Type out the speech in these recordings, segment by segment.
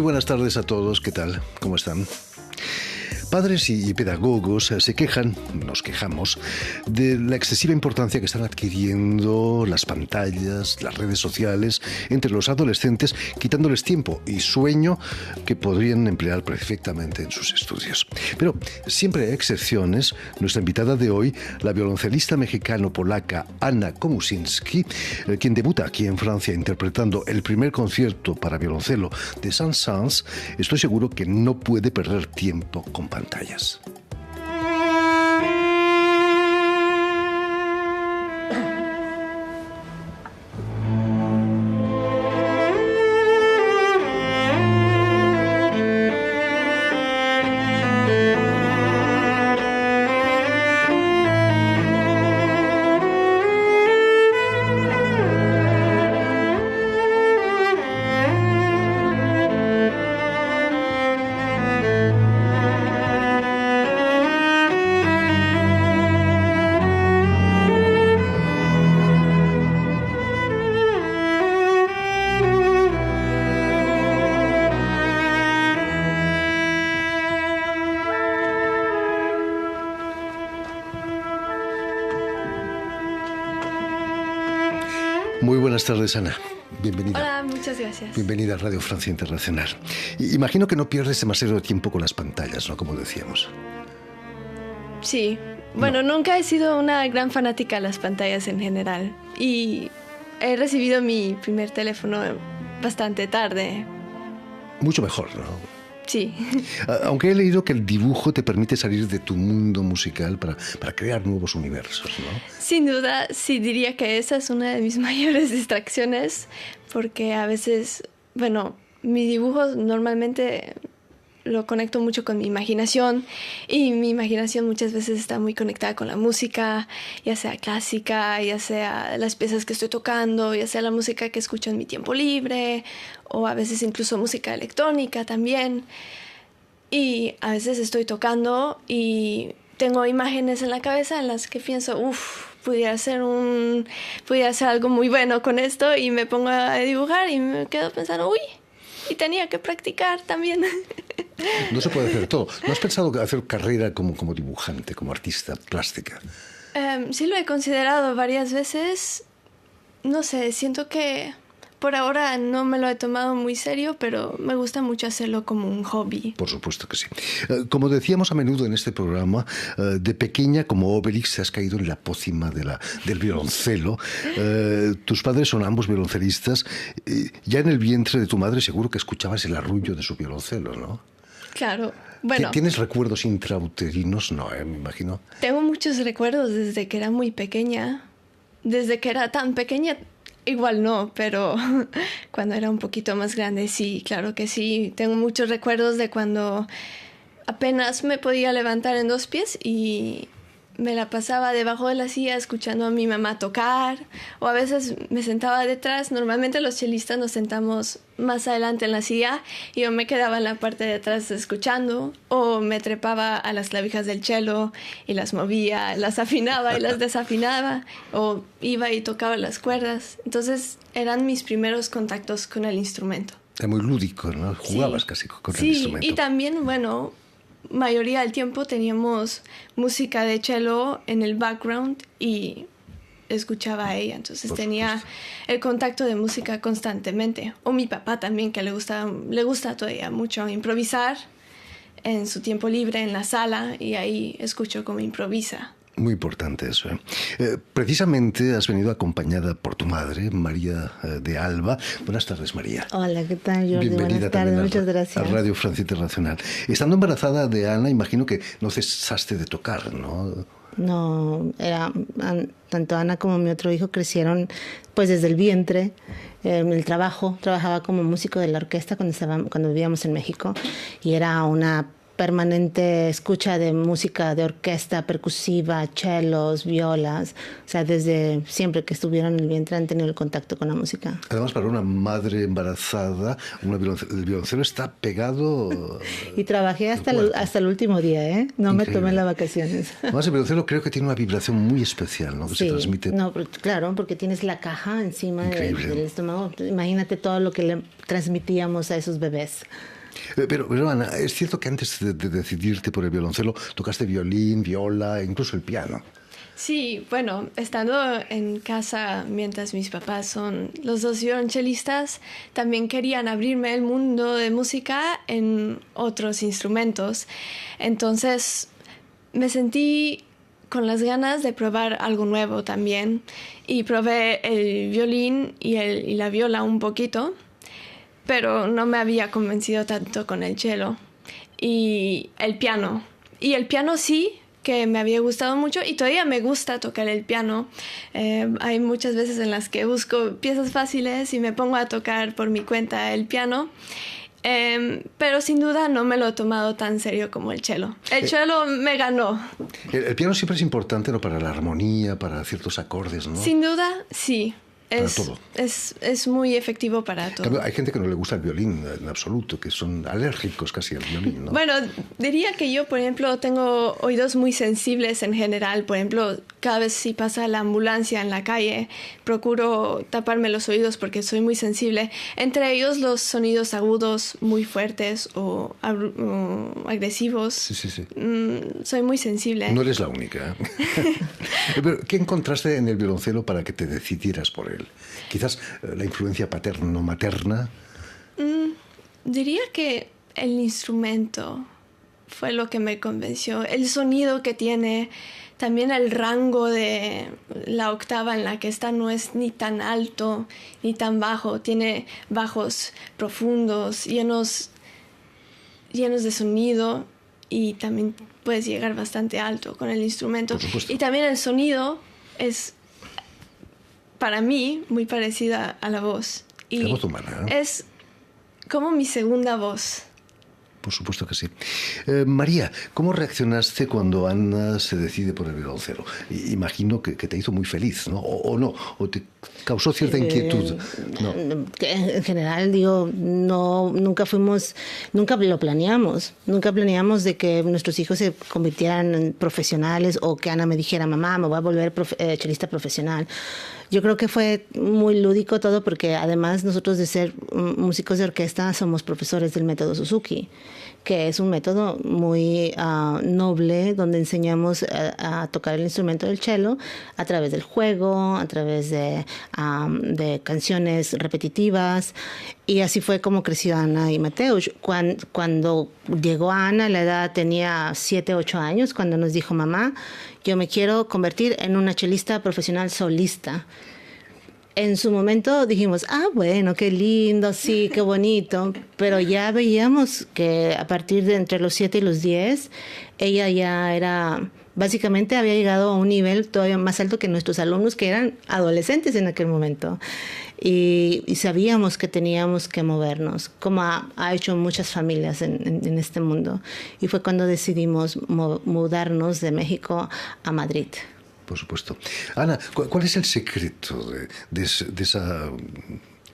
buenas tardes a todos, ¿qué tal? ¿Cómo están? Padres y pedagogos se quejan, nos quejamos, de la excesiva importancia que están adquiriendo las pantallas, las redes sociales entre los adolescentes, quitándoles tiempo y sueño que podrían emplear perfectamente en sus estudios. Pero siempre hay excepciones. Nuestra invitada de hoy, la violoncelista mexicano-polaca Anna Komusinski, quien debuta aquí en Francia interpretando el primer concierto para violoncelo de Saint-Saëns, estoy seguro que no puede perder tiempo con pantallas. Muy buenas tardes, Ana. Bienvenida. Hola, muchas gracias. Bienvenida a Radio Francia Internacional. Imagino que no pierdes demasiado tiempo con las pantallas, ¿no? Como decíamos. Sí. Bueno, nunca he sido una gran fanática de las pantallas en general. Y he recibido mi primer teléfono bastante tarde. Mucho mejor, ¿no? Sí. Aunque he leído que el dibujo te permite salir de tu mundo musical para crear nuevos universos, ¿no? Sin duda, sí diría que esa es una de mis mayores distracciones, porque a veces, bueno, mi dibujo normalmente lo conecto mucho con mi imaginación, y mi imaginación muchas veces está muy conectada con la música, ya sea clásica, ya sea las piezas que estoy tocando, ya sea la música que escucho en mi tiempo libre, o a veces incluso música electrónica también. Y a veces estoy tocando y tengo imágenes en la cabeza en las que pienso, pudiera hacer algo muy bueno con esto, y me pongo a dibujar y me quedo pensando, y tenía que practicar también. No se puede hacer todo. ¿No has pensado hacer carrera como dibujante, como artista plástica? Sí lo he considerado varias veces. No sé, siento que por ahora no me lo he tomado muy serio, pero me gusta mucho hacerlo como un hobby. Por supuesto que sí. Como decíamos a menudo en este programa, de pequeña, como Obelix, has caído en la pócima del violoncelo. Tus padres son ambos violoncelistas. Ya en el vientre de tu madre seguro que escuchabas el arrullo de su violoncelo, ¿no? Claro. Bueno, ¿Tienes recuerdos intrauterinos? No, me imagino. Tengo muchos recuerdos desde que era muy pequeña. Desde que era tan pequeña, igual no, pero cuando era un poquito más grande, sí, claro que sí. Tengo muchos recuerdos de cuando apenas me podía levantar en dos pies y me la pasaba debajo de la silla escuchando a mi mamá tocar, o a veces me sentaba detrás. Normalmente los chelistas nos sentamos más adelante en la silla y yo me quedaba en la parte de atrás escuchando, o me trepaba a las clavijas del cello y las movía, las afinaba y las desafinaba, o iba y tocaba las cuerdas. Entonces eran mis primeros contactos con el instrumento. Era muy lúdico, ¿no? Jugabas casi con el instrumento. Sí, y también, bueno, mayoría del tiempo teníamos música de cello en el background y escuchaba a ella, entonces tenía el contacto de música constantemente. O mi papá también, que le gusta todavía mucho improvisar en su tiempo libre en la sala, y ahí escucho cómo improvisa. Muy importante eso, ¿eh? Precisamente has venido acompañada por tu madre, María de Alba. Buenas tardes, María. Hola, ¿qué tal, Jordi? Bienvenida. Buenas tardes, muchas gracias. A Radio Francia Internacional. Estando embarazada de Ana, imagino que no cesaste de tocar, ¿no? No, tanto Ana como mi otro hijo crecieron pues desde el vientre. Trabajaba como músico de la orquesta cuando vivíamos en México, y era una permanente escucha de música de orquesta, percusiva, chelos, violas. O sea, desde siempre que estuvieron en el vientre han tenido el contacto con la música. Además, para una madre embarazada, el violoncelo está pegado. Y trabajé hasta el último día, ¿eh? No me tomé las vacaciones. Además, el violoncelo creo que tiene una vibración muy especial, ¿no? Que se transmite. No, claro, porque tienes la caja encima del estómago. Imagínate todo lo que le transmitíamos a esos bebés. Pero Ana, es cierto que antes de decidirte por el violoncelo tocaste violín, viola, incluso el piano. Sí, bueno, estando en casa mientras mis papás son los dos violonchelistas, también querían abrirme el mundo de música en otros instrumentos. Entonces me sentí con las ganas de probar algo nuevo también y probé el violín y la viola un poquito, pero no me había convencido tanto con el cello y el piano. Y el piano sí, que me había gustado mucho y todavía me gusta tocar el piano. Hay muchas veces en las que busco piezas fáciles y me pongo a tocar por mi cuenta el piano. Pero sin duda no me lo he tomado tan serio como el cello. El cello me ganó. El piano siempre es importante, ¿no? Para la armonía, para ciertos acordes, ¿no? Sin duda, sí. Para todo. Es muy efectivo para todo. Hay gente que no le gusta el violín en absoluto, que son alérgicos casi al violín, ¿no? Bueno, diría que yo, por ejemplo, tengo oídos muy sensibles en general. Por ejemplo, cada vez si pasa la ambulancia en la calle, procuro taparme los oídos porque soy muy sensible. Entre ellos los sonidos agudos muy fuertes o agresivos. Sí. Soy muy sensible. No eres la única. Pero, ¿qué encontraste en el violoncelo para que te decidieras por él? Quizás la influencia paterno-materna. Diría que el instrumento fue lo que me convenció. El sonido que tiene, también el rango de la octava en la que está no es ni tan alto ni tan bajo. Tiene bajos profundos, llenos de sonido y también puedes llegar bastante alto con el instrumento. Por supuesto. Y también el sonido es, para mí, muy parecida a la voz. Y la voz humana, ¿eh? Es como mi segunda voz. Por supuesto que sí. María, ¿cómo reaccionaste cuando Ana se decide por el violoncelo? Imagino que te hizo muy feliz, ¿no? ¿O no? ¿O te causó cierta inquietud? No. En general, digo, nunca lo planeamos. Nunca planeamos de que nuestros hijos se convirtieran en profesionales o que Ana me dijera, mamá, me voy a volver chelista profesional. Yo creo que fue muy lúdico todo porque además nosotros de ser músicos de orquesta somos profesores del método Suzuki, que es un método muy noble donde enseñamos a tocar el instrumento del cello a través del juego, a través de canciones repetitivas. Y así fue como creció Ana y Mateusz. Cuando llegó Ana, la edad tenía 7, 8 años, cuando nos dijo, mamá, yo me quiero convertir en una chelista profesional solista. En su momento dijimos, bueno, qué lindo, sí, qué bonito. Pero ya veíamos que a partir de entre los 7 y los 10, ella ya era, básicamente había llegado a un nivel todavía más alto que nuestros alumnos, que eran adolescentes en aquel momento. Y sabíamos que teníamos que movernos, como ha hecho muchas familias en este mundo. Y fue cuando decidimos mudarnos de México a Madrid. Por supuesto. Ana, ¿cuál es el secreto de esa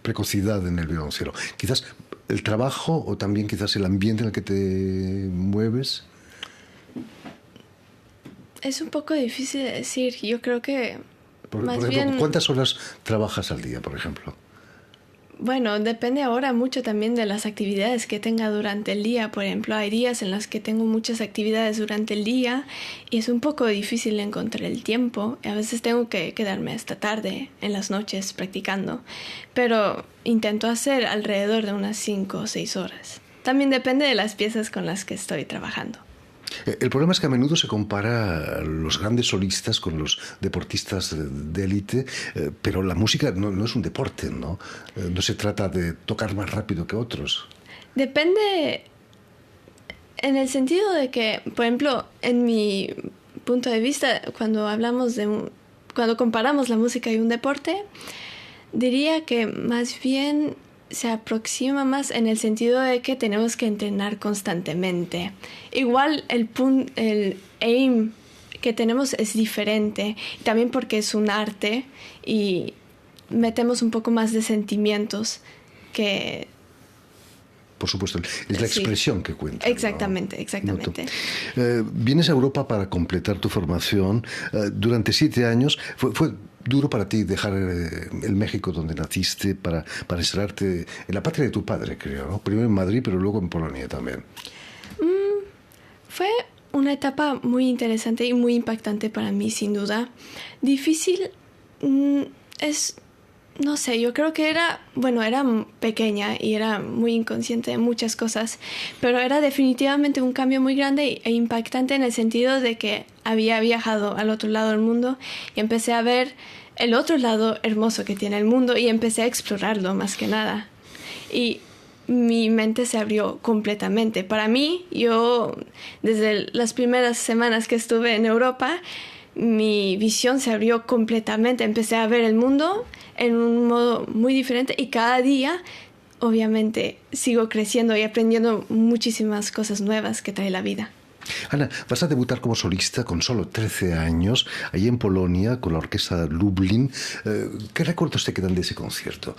precocidad en el violoncelo? Quizás el trabajo o también quizás el ambiente en el que te mueves. Es un poco difícil de decir. Yo creo que por ejemplo, ¿cuántas horas trabajas al día, por ejemplo? Bueno, depende ahora mucho también de las actividades que tenga durante el día. Por ejemplo, hay días en los que tengo muchas actividades durante el día y es un poco difícil encontrar el tiempo. A veces tengo que quedarme hasta tarde en las noches practicando, pero intento hacer alrededor de unas 5 o 6 horas. También depende de las piezas con las que estoy trabajando. El problema es que a menudo se compara a los grandes solistas con los deportistas de élite, pero la música no es un deporte, ¿no? No se trata de tocar más rápido que otros. Depende en el sentido de que, por ejemplo, en mi punto de vista, cuando comparamos la música y un deporte, diría que más bien se aproxima más en el sentido de que tenemos que entrenar constantemente. Igual el aim que tenemos es diferente, también porque es un arte y metemos un poco más de sentimientos que... Por supuesto, es la expresión que cuenta. Exactamente, ¿no? Exactamente. Vienes a Europa para completar tu formación. Durante 7 años, ¿fue duro para ti dejar el México donde naciste para instalarte en la patria de tu padre, creo, ¿no? Primero en Madrid, pero luego en Polonia también. Fue una etapa muy interesante y muy impactante para mí, sin duda. Difícil no sé, yo creo que era pequeña y era muy inconsciente de muchas cosas, pero era definitivamente un cambio muy grande e impactante en el sentido de que había viajado al otro lado del mundo y empecé a ver el otro lado hermoso que tiene el mundo y empecé a explorarlo más que nada. Y mi mente se abrió completamente. Para mí, yo desde las primeras semanas que estuve en Europa, mi visión se abrió completamente. Empecé a ver el mundo en un modo muy diferente y cada día, obviamente, sigo creciendo y aprendiendo muchísimas cosas nuevas que trae la vida. Ana, vas a debutar como solista con solo 13 años, allí en Polonia, con la orquesta Lublin. ¿Qué recuerdos te quedan de ese concierto?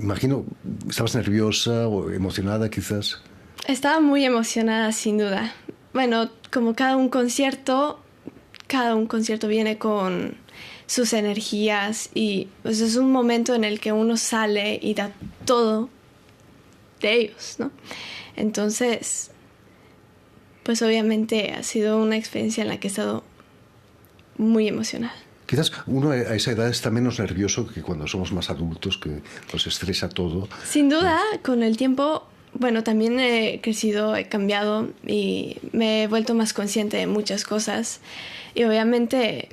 Imagino, ¿estabas nerviosa o emocionada quizás? Estaba muy emocionada, sin duda. Bueno, como cada un concierto viene con sus energías y pues, es un momento en el que uno sale y da todo de ellos, ¿no? Entonces, pues obviamente ha sido una experiencia en la que he estado muy emocionada. Quizás uno a esa edad está menos nervioso que cuando somos más adultos, que nos estresa todo. Sin duda, con el tiempo, bueno, también he crecido, he cambiado y me he vuelto más consciente de muchas cosas. Y obviamente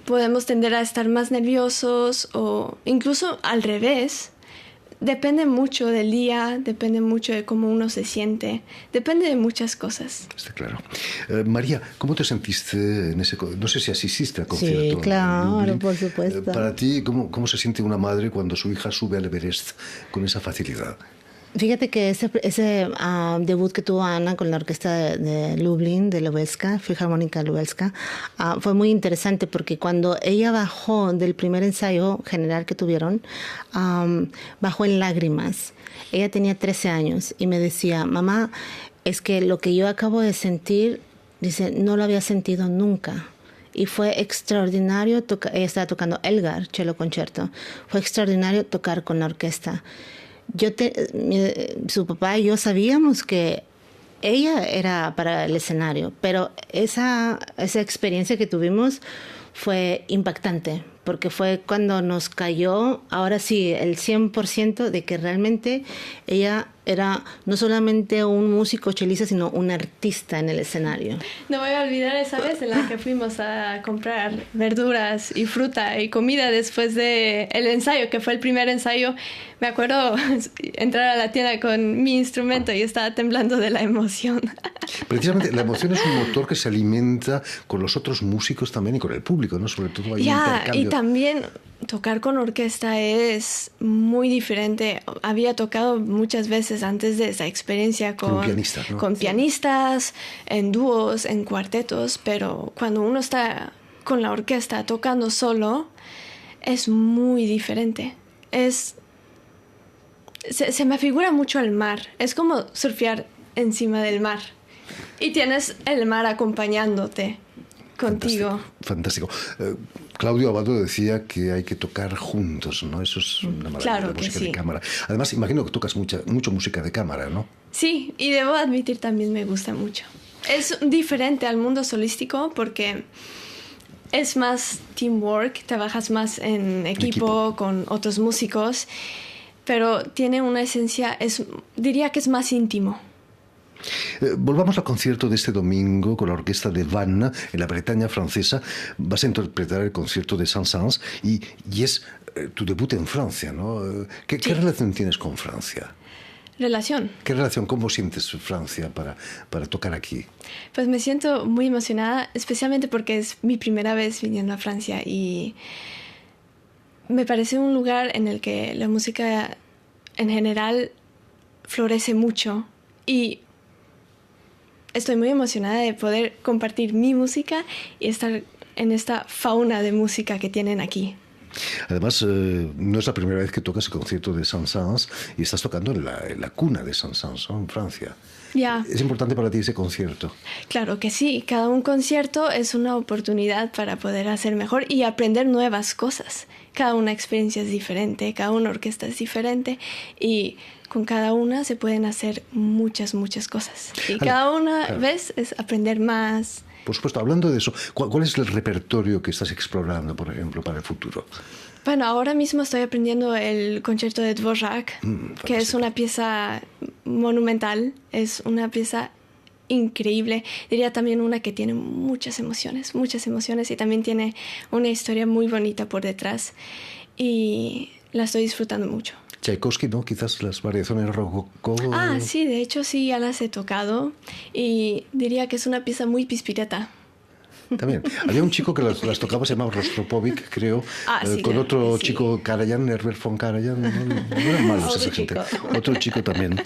podemos tender a estar más nerviosos o incluso al revés. Depende mucho del día, depende mucho de cómo uno se siente, depende de muchas cosas. Está claro. María, ¿cómo te sentiste en ese... No sé si asististe al concierto. Sí, claro, por supuesto. Para ti, ¿cómo se siente una madre cuando su hija sube al Everest con esa facilidad? Fíjate que ese debut que tuvo Ana con la orquesta de Lublin, de Lubelska, Filarmónica Lubelska, fue muy interesante porque cuando ella bajó del primer ensayo general que tuvieron, bajó en lágrimas. Ella tenía 13 años y me decía, mamá, es que lo que yo acabo de sentir, dice, no lo había sentido nunca. Y fue extraordinario, ella estaba tocando Elgar, cello concierto, fue extraordinario tocar con la orquesta. Su papá y yo sabíamos que ella era para el escenario, pero esa experiencia que tuvimos fue impactante, porque fue cuando nos cayó, ahora sí, el 100% de que realmente ella era no solamente un músico chelista, sino un artista en el escenario. No voy a olvidar esa vez en la que fuimos a comprar verduras y fruta y comida después del ensayo, que fue el primer ensayo. Me acuerdo entrar a la tienda con mi instrumento y estaba temblando de la emoción. Precisamente, la emoción es un motor que se alimenta con los otros músicos también y con el público, ¿no? Sobre todo hay un intercambio. Y también tocar con orquesta es muy diferente. Había tocado muchas veces antes de esa experiencia con pianistas, ¿no? Con pianistas, en dúos, en cuartetos, pero cuando uno está con la orquesta tocando solo, es muy diferente. Se me figura mucho el mar. Es como surfear encima del mar. Y tienes el mar acompañándote contigo. Fantástico. Claudio Abbado decía que hay que tocar juntos, ¿no? Eso es una maravilla, claro, la música sí. de cámara. Además, imagino que tocas mucho música de cámara, ¿no? Sí, y debo admitir también me gusta mucho. Es diferente al mundo solístico porque es más teamwork, trabajas más en equipo con otros músicos, pero tiene una esencia, diría que es más íntimo. Volvamos al concierto de este domingo con la orquesta de Vannes en la Bretaña francesa. Vas a interpretar el concierto de Saint-Saëns y es tu debut en Francia, ¿no? ¿Qué relación tienes con Francia? ¿Relación? ¿Qué relación? ¿Cómo sientes Francia para tocar aquí? Pues me siento muy emocionada, especialmente porque es mi primera vez viniendo a Francia y me parece un lugar en el que la música en general florece mucho y estoy muy emocionada de poder compartir mi música y estar en esta fauna de música que tienen aquí. Además, no es la primera vez que tocas el concierto de Saint-Saëns y estás tocando en la cuna de Saint-Saëns, ¿no? En Francia. Ya. ¿Es importante para ti ese concierto? Claro que sí. Cada un concierto es una oportunidad para poder hacer mejor y aprender nuevas cosas. Cada una experiencia es diferente, cada una orquesta es diferente y con cada una se pueden hacer muchas cosas. Y cada una vez es aprender más. Por supuesto, hablando de eso, ¿cuál es el repertorio que estás explorando, por ejemplo, para el futuro? Bueno, ahora mismo estoy aprendiendo el concierto de Dvorak, que es una pieza monumental, es una pieza increíble. Diría también una que tiene muchas emociones y también tiene una historia muy bonita por detrás y la estoy disfrutando mucho. Tchaikovsky, ¿no? Quizás las variaciones rococó. Ah, sí, de hecho sí, ya las he tocado y diría que es una pieza muy pispireta. También. Había un chico que las tocaba, se llamaba Rostropovich, creo, sí, con claro, otro sí. chico, Karajan, Herbert von Karajan. No eran malos esa gente. Otro chico también.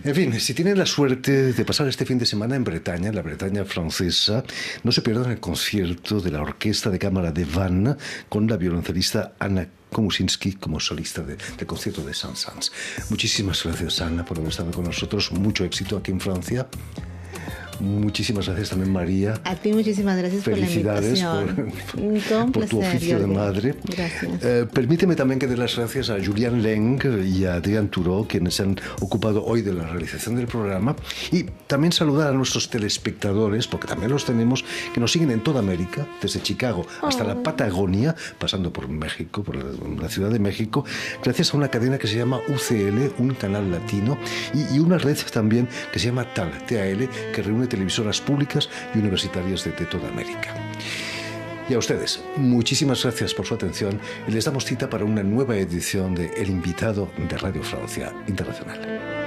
En fin, si tienen la suerte de pasar este fin de semana en Bretaña, en la Bretaña francesa, no se pierdan el concierto de la Orquesta de Cámara de Vannes con la violoncelista Anna Komusinski como solista del concierto de Saint-Saëns. Muchísimas gracias, Ana, por haber estado con nosotros. Mucho éxito aquí en Francia. Muchísimas gracias también, María. A ti muchísimas gracias por la invitación. por tu oficio de madre. Gracias. Permíteme también que dé las gracias a Julián Leng y a Adrián Turó, quienes se han ocupado hoy de la realización del programa, y también saludar a nuestros telespectadores, porque también los tenemos, que nos siguen en toda América, desde Chicago hasta la Patagonia, pasando por México, por la Ciudad de México, gracias a una cadena que se llama UCL, un canal latino, y una red también que se llama TAL, que reúne televisoras públicas y universitarias de toda América. Y a ustedes, muchísimas gracias por su atención y les damos cita para una nueva edición de El Invitado de Radio Francia Internacional.